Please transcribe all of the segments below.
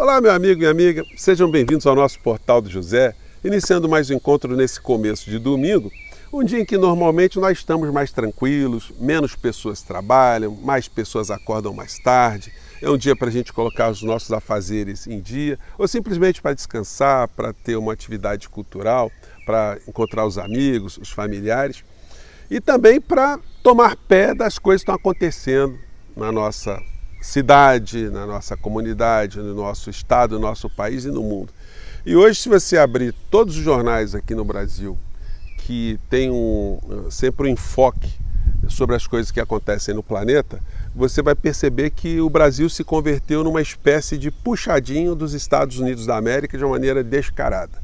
Olá, meu amigo e minha amiga, sejam bem-vindos ao nosso Portal do José, iniciando mais um encontro nesse começo de domingo, um dia em que normalmente nós estamos mais tranquilos, menos pessoas trabalham, mais pessoas acordam mais tarde, é um dia para a gente colocar os nossos afazeres em dia, ou simplesmente para descansar, para ter uma atividade cultural, para encontrar os amigos, os familiares, e também para tomar pé das coisas que estão acontecendo na nossa cidade, na nossa comunidade, no nosso estado, no nosso país e no mundo. E hoje, se você abrir todos os jornais aqui no Brasil, que tem sempre um enfoque sobre as coisas que acontecem no planeta, você vai perceber que o Brasil se converteu numa espécie de puxadinho dos Estados Unidos da América de uma maneira descarada.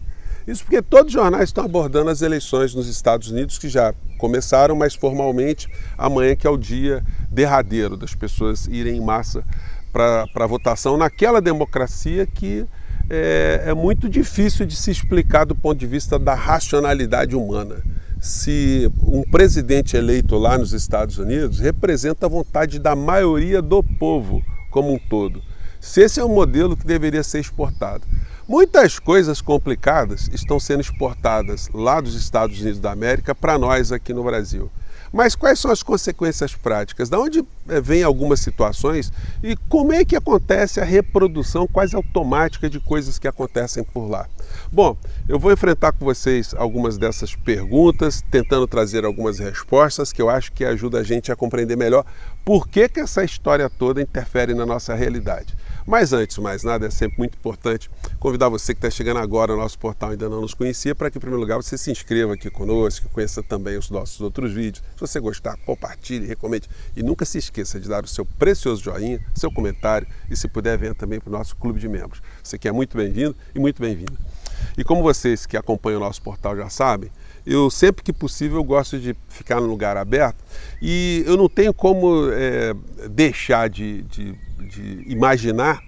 Isso porque todos os jornais estão abordando as eleições nos Estados Unidos, que já começaram, mas formalmente amanhã, que é o dia derradeiro das pessoas irem em massa para a votação naquela democracia que é muito difícil de se explicar do ponto de vista da racionalidade humana. Se um presidente eleito lá nos Estados Unidos representa a vontade da maioria do povo como um todo, se esse é um modelo que deveria ser exportado. Muitas coisas complicadas estão sendo exportadas lá dos Estados Unidos da América para nós aqui no Brasil. Mas quais são as consequências práticas? Da onde vêm algumas situações e como é que acontece a reprodução quase automática de coisas que acontecem por lá? Bom, eu vou enfrentar com vocês algumas dessas perguntas, tentando trazer algumas respostas que eu acho que ajuda a gente a compreender melhor por que essa história toda interfere na nossa realidade. Mas antes de mais nada, é sempre muito importante convidar você que está chegando agora ao nosso portal e ainda não nos conhecia, para que, em primeiro lugar, você se inscreva aqui conosco, conheça também os nossos outros vídeos. Se você gostar, compartilhe, recomende e nunca se esqueça de dar o seu precioso joinha, seu comentário e, se puder, venha também para o nosso clube de membros. Você que é muito bem-vindo e muito bem-vinda. E como vocês que acompanham o nosso portal já sabem, eu sempre que possível gosto de ficar num lugar aberto e eu não tenho como deixar de imaginar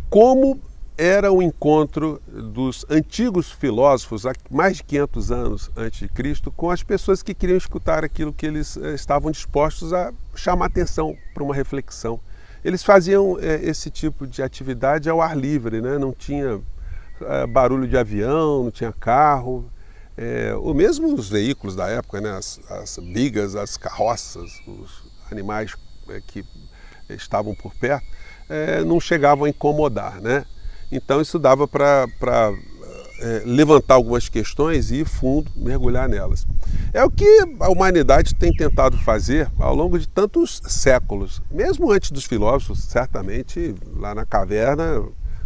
como era o encontro dos antigos filósofos, há mais de 500 anos antes de Cristo, com as pessoas que queriam escutar aquilo que eles estavam dispostos a chamar atenção para uma reflexão. Eles faziam esse tipo de atividade ao ar livre, né? Não tinha barulho de avião, não tinha carro, ou mesmo os veículos da época, né? As bigas, as carroças, os animais que estavam por perto, não chegavam a incomodar, né? Então isso dava para levantar algumas questões e ir fundo, mergulhar nelas. É o que a humanidade tem tentado fazer ao longo de tantos séculos. Mesmo antes dos filósofos, certamente, lá na caverna,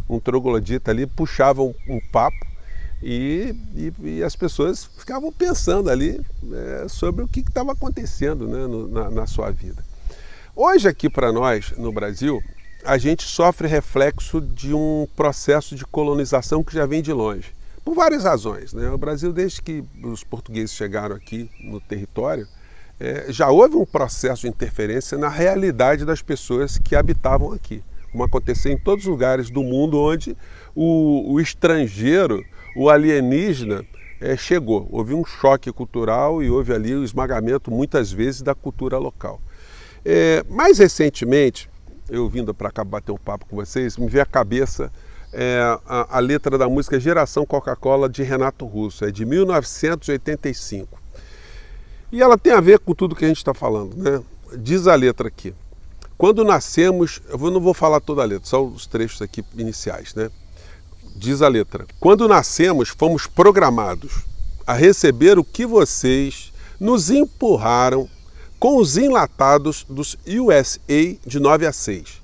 um troglodita ali puxava um papo e as pessoas ficavam pensando ali sobre o que estava acontecendo, né, na sua vida. Hoje aqui para nós, no Brasil, a gente sofre reflexo de um processo de colonização que já vem de longe, por várias razões, né? O Brasil, desde que os portugueses chegaram aqui no território, já houve um processo de interferência na realidade das pessoas que habitavam aqui, como aconteceu em todos os lugares do mundo onde o estrangeiro, o alienígena, chegou. Houve um choque cultural e houve ali o esmagamento, muitas vezes, da cultura local. Mais recentemente, eu vindo para cá bater um papo com vocês, me veio à cabeça a letra da música Geração Coca-Cola, de Renato Russo, é de 1985. E ela tem a ver com tudo que a gente está falando, né? Diz a letra aqui: quando nascemos, não vou falar toda a letra, só os trechos aqui iniciais, né? Diz a letra: quando nascemos, fomos programados a receber o que vocês nos empurraram com os enlatados dos USA de 9 a 6.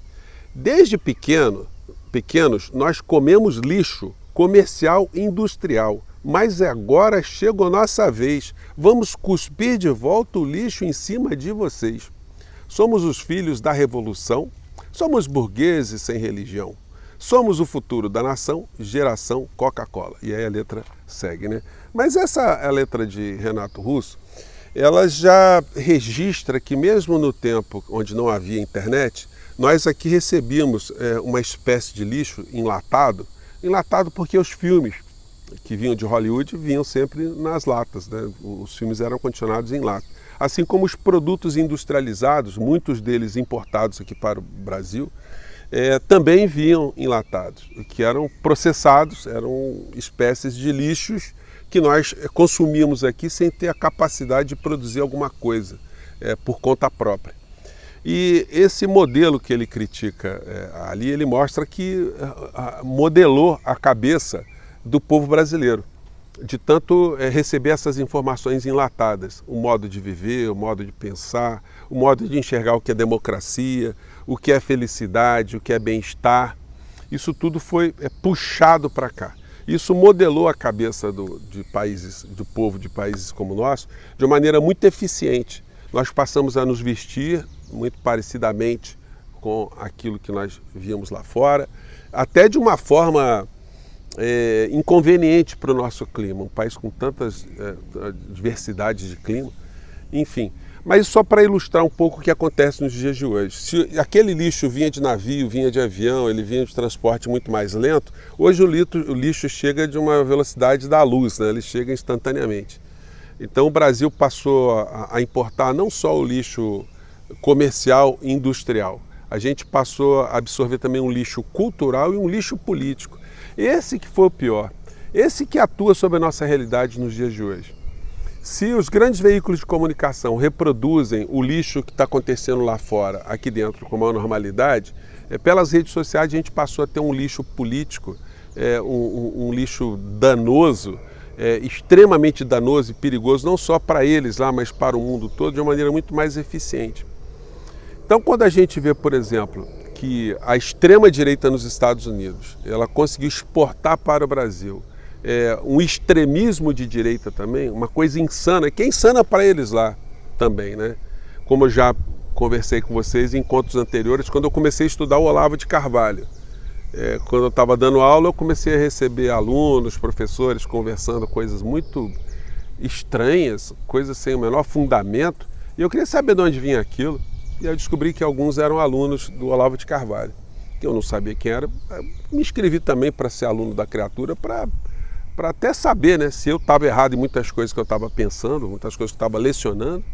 Desde pequenos, nós comemos lixo comercial e industrial, mas agora chegou a nossa vez. Vamos cuspir de volta o lixo em cima de vocês. Somos os filhos da revolução, somos burgueses sem religião. Somos o futuro da nação, geração Coca-Cola. E aí a letra segue, né? Mas essa é a letra de Renato Russo. Ela já registra que mesmo no tempo onde não havia internet, nós aqui recebíamos uma espécie de lixo enlatado porque os filmes que vinham de Hollywood vinham sempre nas latas, né? Os filmes eram condicionados em lata. Assim como os produtos industrializados, muitos deles importados aqui para o Brasil, também vinham enlatados, que eram processados, eram espécies de lixos que nós consumíamos aqui sem ter a capacidade de produzir alguma coisa por conta própria. E esse modelo que ele critica ali, ele mostra que modelou a cabeça do povo brasileiro, de tanto receber essas informações enlatadas, o modo de viver, o modo de pensar, o modo de enxergar o que é democracia, o que é felicidade, o que é bem-estar. Isso tudo foi puxado para cá. Isso modelou a cabeça do povo de países como o nosso de uma maneira muito eficiente. Nós passamos a nos vestir muito parecidamente com aquilo que nós víamos lá fora, até de uma forma inconveniente para o nosso clima, um país com tantas diversidades de clima, enfim. Mas só para ilustrar um pouco o que acontece nos dias de hoje. Se aquele lixo vinha de navio, vinha de avião, ele vinha de transporte muito mais lento, hoje o lixo chega de uma velocidade da luz, né? Ele chega instantaneamente. Então o Brasil passou a importar não só o lixo comercial e industrial, a gente passou a absorver também um lixo cultural e um lixo político. Esse que foi o pior, esse que atua sobre a nossa realidade nos dias de hoje. Se os grandes veículos de comunicação reproduzem o lixo que está acontecendo lá fora, aqui dentro, com maior normalidade, pelas redes sociais a gente passou a ter um lixo político, um lixo danoso, extremamente danoso e perigoso, não só para eles lá, mas para o mundo todo, de uma maneira muito mais eficiente. Então, quando a gente vê, por exemplo, que a extrema-direita nos Estados Unidos, ela conseguiu exportar para o Brasil um extremismo de direita também, uma coisa insana, que é insana para eles lá também, né? Como eu já conversei com vocês em encontros anteriores, quando eu comecei a estudar o Olavo de Carvalho. Quando eu estava dando aula, eu comecei a receber alunos, professores, conversando coisas muito estranhas, coisas sem o menor fundamento, e eu queria saber de onde vinha aquilo. E eu descobri que alguns eram alunos do Olavo de Carvalho, que eu não sabia quem era. Me inscrevi também para ser aluno da criatura, para até saber, né, se eu estava errado em muitas coisas que eu estava pensando, muitas coisas que eu estava lecionando,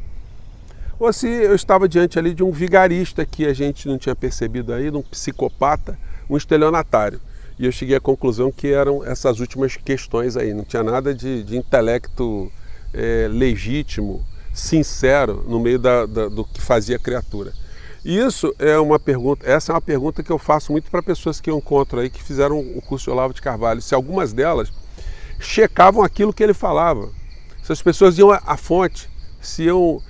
ou se eu estava diante ali de um vigarista que a gente não tinha percebido aí, de um psicopata, um estelionatário. E eu cheguei à conclusão que eram essas últimas questões aí, não tinha nada de intelecto legítimo, sincero no meio do que fazia a criatura. E isso essa é uma pergunta que eu faço muito para pessoas que eu encontro aí que fizeram o curso de Olavo de Carvalho, se algumas delas checavam aquilo que ele falava, se as pessoas iam à fonte, se iam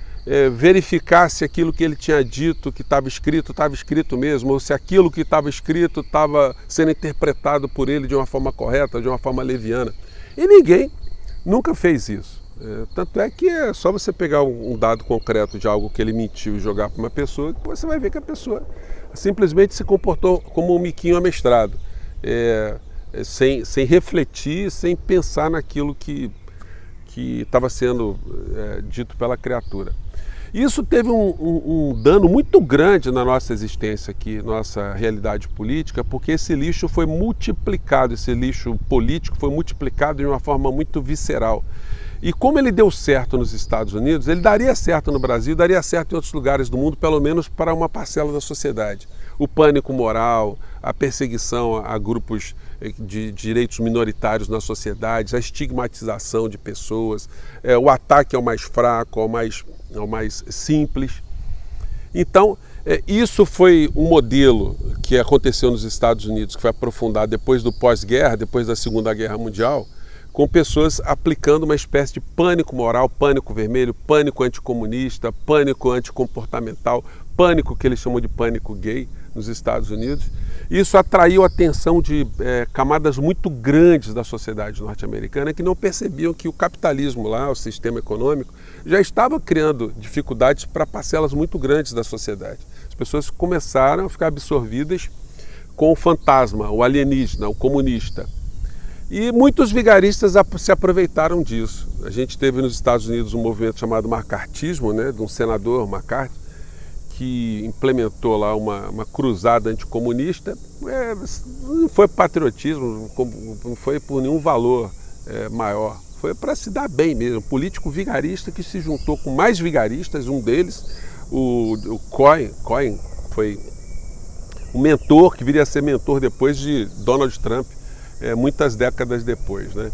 verificar se aquilo que ele tinha dito, que estava escrito mesmo, ou se aquilo que estava escrito estava sendo interpretado por ele de uma forma correta, de uma forma leviana. E ninguém nunca fez isso. Tanto é que é só você pegar um dado concreto de algo que ele mentiu e jogar para uma pessoa, que você vai ver que a pessoa simplesmente se comportou como um miquinho amestrado, sem refletir, sem pensar naquilo que estava sendo dito pela criatura. Isso teve um dano muito grande na nossa existência aqui, nossa realidade política, porque esse lixo foi multiplicado, esse lixo político foi multiplicado de uma forma muito visceral. E como ele deu certo nos Estados Unidos, ele daria certo no Brasil, daria certo em outros lugares do mundo, pelo menos para uma parcela da sociedade. O pânico moral, a perseguição a grupos de direitos minoritários na sociedade, a estigmatização de pessoas, o ataque ao mais fraco, ao mais simples. Então, isso foi um modelo que aconteceu nos Estados Unidos, que foi aprofundado depois do pós-guerra, depois da Segunda Guerra Mundial, com pessoas aplicando uma espécie de pânico moral, pânico vermelho, pânico anticomunista, pânico anticomportamental, pânico que eles chamam de pânico gay nos Estados Unidos. Isso atraiu a atenção de camadas muito grandes da sociedade norte-americana que não percebiam que o capitalismo lá, o sistema econômico, já estava criando dificuldades para parcelas muito grandes da sociedade. As pessoas começaram a ficar absorvidas com o fantasma, o alienígena, o comunista. E muitos vigaristas se aproveitaram disso. A gente teve nos Estados Unidos um movimento chamado macartismo, né, de um senador, McCarthy, que implementou lá uma cruzada anticomunista. Não foi patriotismo, não foi por nenhum valor maior. Foi para se dar bem mesmo. Político vigarista que se juntou com mais vigaristas, um deles, o Cohen foi um mentor que viria a ser mentor depois de Donald Trump, muitas décadas depois, né?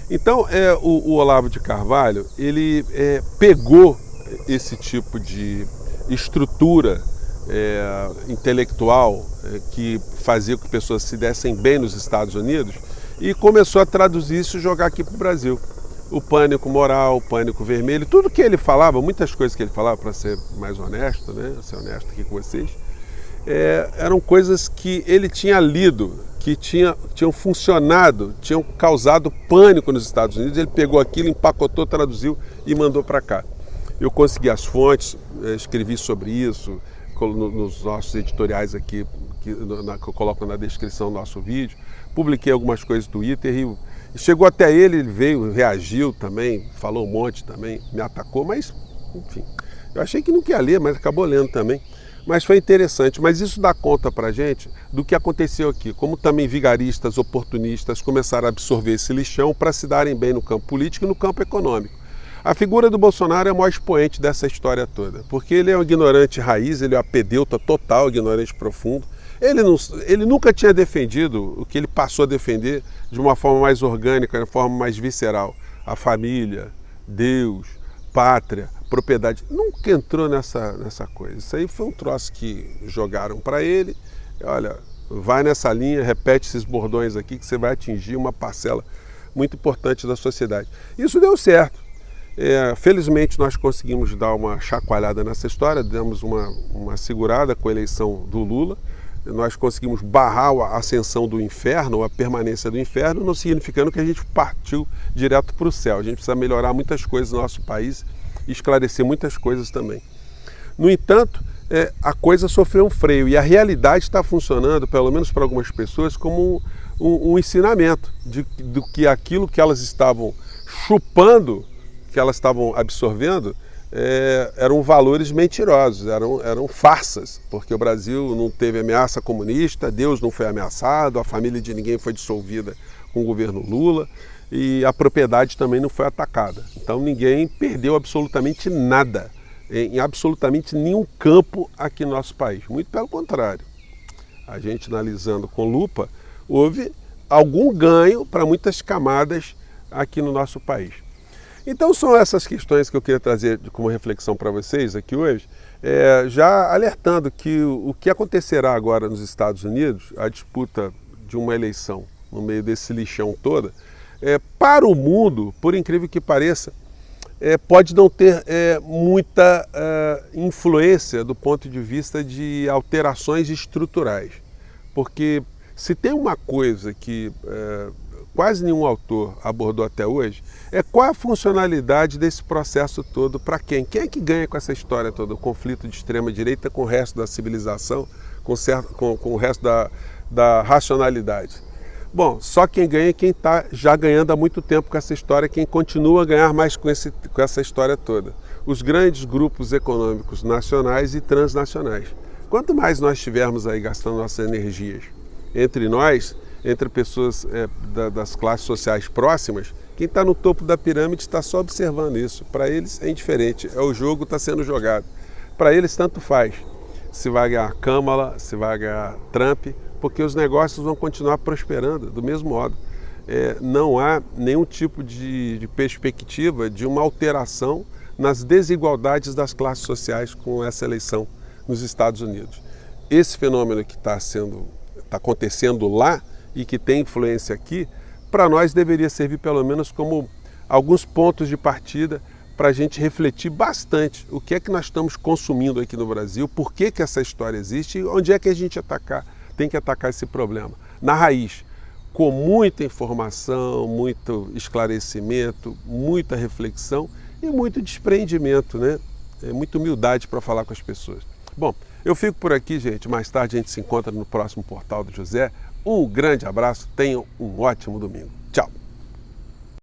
Então, o Olavo de Carvalho, ele pegou esse tipo de estrutura intelectual que fazia com que pessoas se dessem bem nos Estados Unidos e começou a traduzir isso e jogar aqui para o Brasil. O pânico moral, o pânico vermelho, tudo que ele falava, muitas coisas que ele falava, para ser mais honesto, né, ser honesto aqui com vocês, eram coisas que ele tinha lido, que tinham funcionado, tinham causado pânico nos Estados Unidos. Ele pegou aquilo, empacotou, traduziu e mandou para cá. Eu consegui as fontes, escrevi sobre isso nos nossos editoriais aqui, que eu coloco na descrição do nosso vídeo. Publiquei algumas coisas no Twitter e chegou até ele veio, reagiu também, falou um monte também, me atacou, mas, enfim, eu achei que não ia ler, mas acabou lendo também. Mas foi interessante, mas isso dá conta pra gente do que aconteceu aqui, como também vigaristas, oportunistas começaram a absorver esse lixão para se darem bem no campo político e no campo econômico. A figura do Bolsonaro é o maior expoente dessa história toda, porque ele é um ignorante raiz, ele é um apedeuta total, ignorante profundo. Ele nunca tinha defendido o que ele passou a defender de uma forma mais orgânica, de uma forma mais visceral. A família, Deus, pátria, propriedade. Nunca entrou nessa coisa. Isso aí foi um troço que jogaram para ele. Olha, vai nessa linha, repete esses bordões aqui que você vai atingir uma parcela muito importante da sociedade. Isso deu certo. Felizmente nós conseguimos dar uma chacoalhada nessa história, demos uma segurada com a eleição do Lula. Nós conseguimos barrar a ascensão do inferno, a permanência do inferno, não significando que a gente partiu direto para o céu. A gente precisa melhorar muitas coisas no nosso país e esclarecer muitas coisas também. No entanto, a coisa sofreu um freio e a realidade está funcionando, pelo menos para algumas pessoas, como um ensinamento do que aquilo que elas estavam chupando, que elas estavam absorvendo, eram valores mentirosos, eram farsas, porque o Brasil não teve ameaça comunista, Deus não foi ameaçado, a família de ninguém foi dissolvida com o governo Lula e a propriedade também não foi atacada. Então ninguém perdeu absolutamente nada, em absolutamente nenhum campo aqui no nosso país. Muito pelo contrário. A gente analisando com lupa, houve algum ganho para muitas camadas aqui no nosso país. Então são essas questões que eu queria trazer como reflexão para vocês aqui hoje, já alertando que o que acontecerá agora nos Estados Unidos, a disputa de uma eleição no meio desse lixão todo, para o mundo, por incrível que pareça, pode não ter muita influência do ponto de vista de alterações estruturais. Porque se tem uma coisa que quase nenhum autor abordou até hoje, qual a funcionalidade desse processo todo para quem? Quem é que ganha com essa história toda? O conflito de extrema-direita com o resto da civilização, com o resto da racionalidade. Bom, só quem ganha é quem está já ganhando há muito tempo com essa história, quem continua a ganhar mais com essa história toda. Os grandes grupos econômicos nacionais e transnacionais. Quanto mais nós estivermos aí gastando nossas energias entre nós, entre pessoas das classes sociais próximas, quem está no topo da pirâmide está só observando isso. Para eles é indiferente, o jogo está sendo jogado. Para eles tanto faz se vai ganhar Câmara, se vai ganhar Trump, porque os negócios vão continuar prosperando do mesmo modo. Não há nenhum tipo de perspectiva de uma alteração nas desigualdades das classes sociais com essa eleição nos Estados Unidos. Esse fenômeno que está acontecendo lá e que tem influência aqui, para nós deveria servir pelo menos como alguns pontos de partida para a gente refletir bastante o que é que nós estamos consumindo aqui no Brasil, por que essa história existe e onde é que a gente tem que atacar esse problema. Na raiz, com muita informação, muito esclarecimento, muita reflexão e muito desprendimento, né? Muita humildade para falar com as pessoas. Bom, eu fico por aqui, gente. Mais tarde a gente se encontra no próximo Portal do José. Um grande abraço, tenham um ótimo domingo.